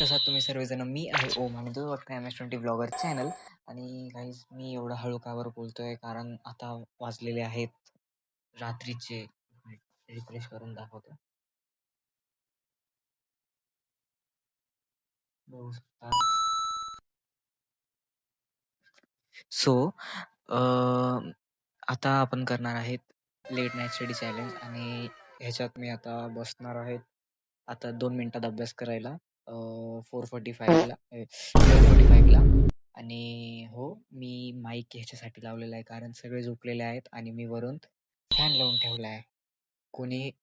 कसा तुम्ही सर्वजण. मी आहे ओम आणि तुम्ही बघताय MS20 ब्लॉगर चॅनल. आणि गाईज मी एवढा हळू कावर बोलतोय कारण आता वाजलेले आहेत रात्रीचे. रिफ्रेश करून दाखवतो. बघू शकता. सो आता आपण करणार आहेत लेट नाईट स्टडी चॅलेंज आणि ह्याच्यात मी आता बसणार आहेत आता 2 मिनिटात अभ्यास करायला 4:45ला 12:45ला. आणि हो, मी माईक ह्याच्यासाठी लावलेला आहे कारण सगळे झोपलेले आहेत आणि मी वरून फॅन लावून ठेवला आहे.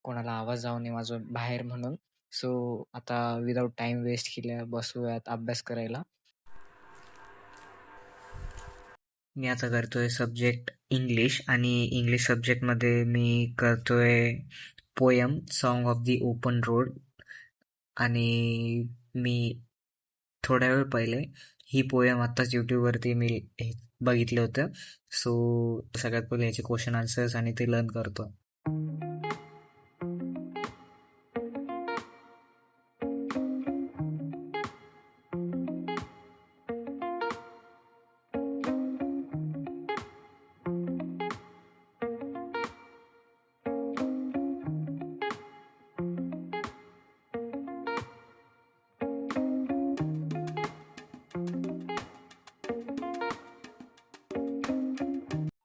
कोणाला आवाज जाऊ नये माझं बाहेर म्हणून. सो आता विदाऊट टाईम वेस्ट केल्या बसूयात अभ्यास करायला. मी आता करतोय सब्जेक्ट इंग्लिश आणि इंग्लिश सब्जेक्टमध्ये मी करतोय poem song of the open road. आणि मी थोड्या वेळ पहिले ही पोयम आत्ताच यूट्यूबवरती मी बघितलं होतं. सो सगळ्यात पहिले ह्याचे क्वेश्चन आन्सर्स आणि ते लर्न करतो.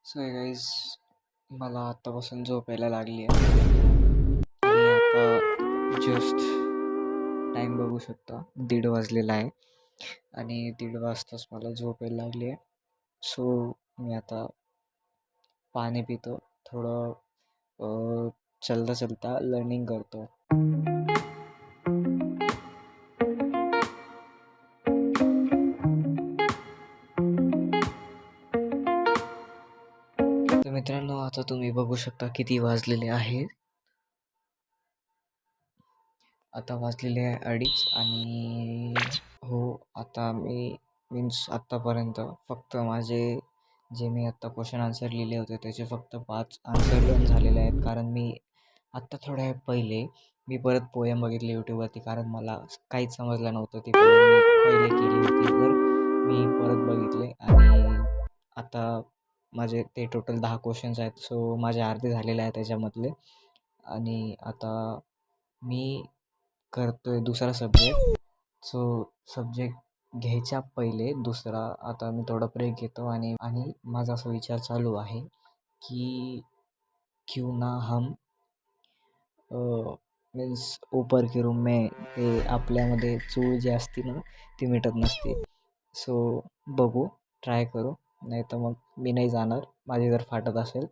सो गाईज मला आत्तापासून झोपायला लागली आहे आणि आता जस्ट टाईम बघू शकता 1:30 वाजलेला आहे आणि 1:30 वाजताच मला झोपायला लागली आहे. सो मी आता पाणी पितो, थोडं चलता चलता लर्निंग करतो. तर मित्रांनो आता तुम्ही बघू शकता किती वाजलेले आहेत. आता वाजलेले आहे 2:30 आणि हो, आता मीन्स आत्तापर्यंत फक्त जे मी आत्ता क्वेश्चन आन्सर लिहिले होते त्याचे फक्त 5 आन्सर लर्न झालेले आहेत. कारण मी आत्ता थोड्या वेळ पहिले मी परत पोयम बघितली यूट्यूबवरती कारण मला काहीच समजलं नव्हतं. ती पोयम मी पहिले केली होती तर मी परत बघितले आणि आता माझे ते टोटल 10 क्वेश्चन्स आहेत. सो माझे अर्धे झालेले आहेत त्याच्यामधले. आणि आता मी करतोय दुसरा सब्जेक्ट. सो सब्जेक्ट घ्यायच्या पहिले दुसरा आता मी थोडा ब्रेक घेतो आणि माझा असा विचार चालू आहे की क्यों ना हम मीन्स ऊपर के रूम में ते आपल्यामध्ये चूळ जी असते ना ती मिटत नसते. सो बघू, ट्राय करू, नाही तर मग मी नाही जाणार माझी जर फाटत असेल.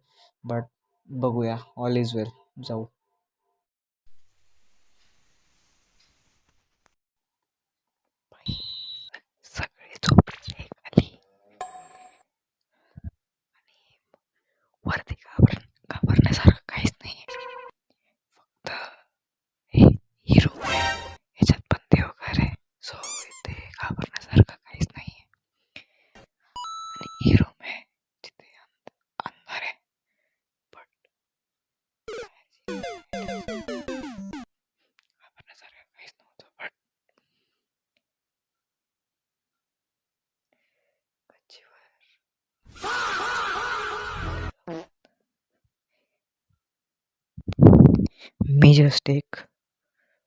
बट बघूया, ऑल इज वेल, जाऊ. सगळे झोपले खाली आणि वरती घाबरण्यासारखं काहीच नाही. फक्त हे हिरो ह्याच्यात पण देव घर आहे. सो इथे घाबरण्यासारखं काहीच नाही आणि हिरो में तिथे अंधार आहे. बट घाबरण्यासारखं काहीच नव्हतं. बट मी जस्ट एक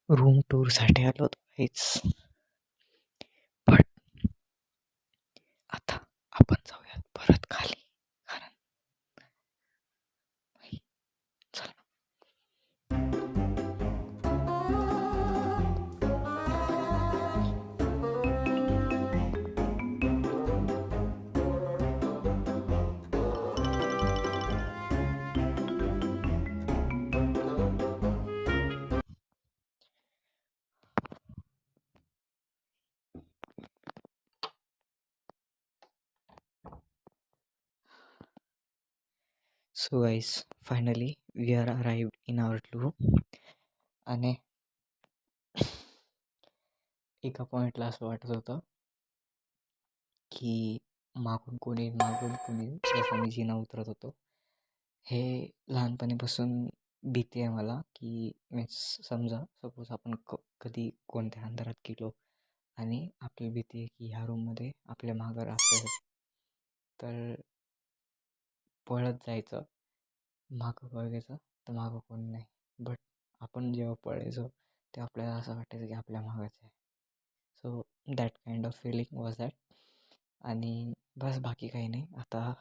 रूम टूरसाठी आलो होतो काहीच. बट आता आपण जाऊयात परत खाली कारण चल. So guys, finally we are arrived in our room. आणि एका पॉईंटला असं वाटत होतं की मागून कोणी जसं मी जिना उतरत होतो. हे लहानपणीपासून भीती आहे मला की समजा सपोज आपण कधी कोणत्या अंधारात गेलो आणि आपली भीती आहे की ह्या रूममध्ये आपल्या मागं राहतं. तर पळत जायचं, मागं बघायचं तर मागं कोण नाही. बट आपण जेव्हा पळायचो तेव्हा आपल्याला असं वाटायचं की आपल्या मागंच आहे. So that kind of feeling was that. आणि बस बाकी काही नाही. आता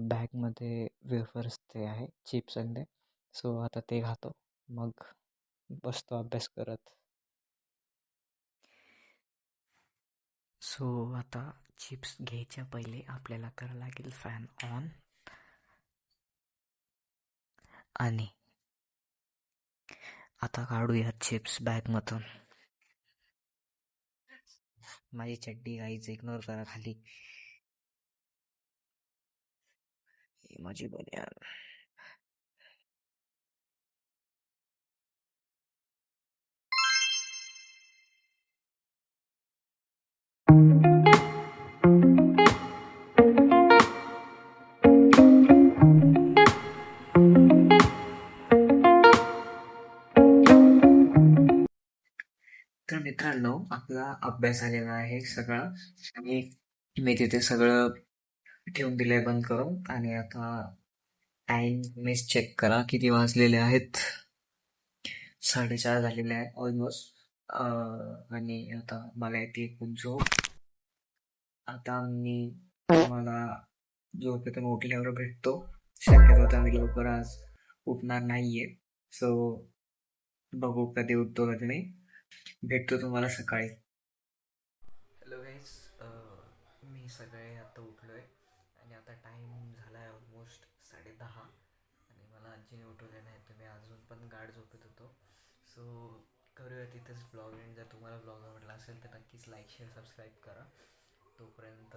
बॅगमध्ये वेफर्स ते आहे, चिप्स आणले. सो आता ते खातो, मग बसतो अभ्यास करत. सो आता चिप्स घ्यायच्या पहिले आपल्याला करावं लागेल फॅन ऑन. आणि आता काढूया चिप्स बॅगमधून. माझी चड्डी गाईच इग्नोर करा खाली. ही माझी बनियान. तर मित्रांनो, आपला अभ्यास झालेला आहे सगळा. आणि मी तिथे सगळं ठेवून दिलंय बंद करून. आणि आता टाइम मिस चेक करा किती वाजलेले आहेत. 4:30 झालेले आहे ऑलमोस्ट. आणि आता मला येते खूप झोप. आता मी तुम्हाला झोपेतून उठल्यावर भेटतो. शक्यतो आता मी लवकर आज उठणार नाहीये. सो बघू कधी उठतो कधी नाही. भेटतो तुम्हाला सकाळी. हॅलो गाईज, मी सकाळी आता उठलो आहे. आणि आता टाईम झाला आहे ऑलमोस्ट 10:30. आणि मला आजीने उठवले नाही, तर मी अजून पण गाढ झोपेत होतो. सो करूया तिथेच ब्लॉग एंड. जर तुम्हाला ब्लॉग आवडला असेल तर नक्कीच लाईक शेअर सबस्क्राईब करा. तोपर्यंत